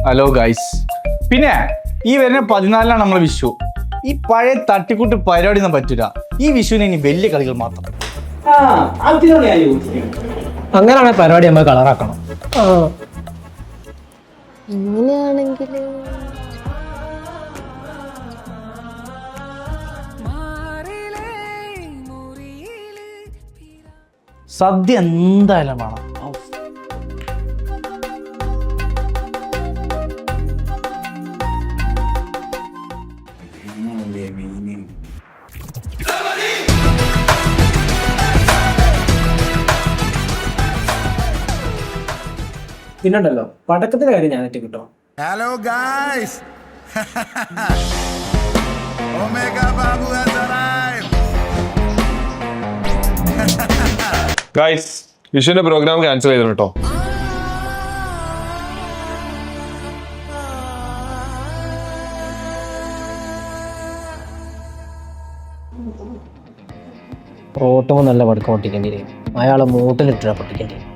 Hello guys. പിന്നെ ഈ വരുന്ന 14-നാണ് നമ്മളെ വിഷു. ഈ പഴയ തട്ടിക്കൂട്ട് പരിപാടി ഒന്നും പറ്റൂല. ഈ വിഷുവിന് ഇനി വലിയ കളികൾ മാത്രം. അങ്ങനെയാണെങ്കിൽ പരിപാടി നമ്മൾ കളറാക്കണം. അങ്ങനെയാണെങ്കിൽ സദ്യ എന്തായാലും വേണം. പിന്നുണ്ടല്ലോ പടക്കത്തിന്റെ കാര്യം ഞാൻ കിട്ടോ. Hello guys, omega Babu has arrived. Guys, വിഷുവിന്റെ പ്രോഗ്രാം ക്യാൻസൽ ചെയ്തു കേട്ടോ. റോട്ടുമ്പോൾ നല്ല പടക്കം പൊട്ടിക്കേണ്ടി വരും. അയാളെ മൂട്ടിലിട്ടാ പൊട്ടിക്കേണ്ടി വരും.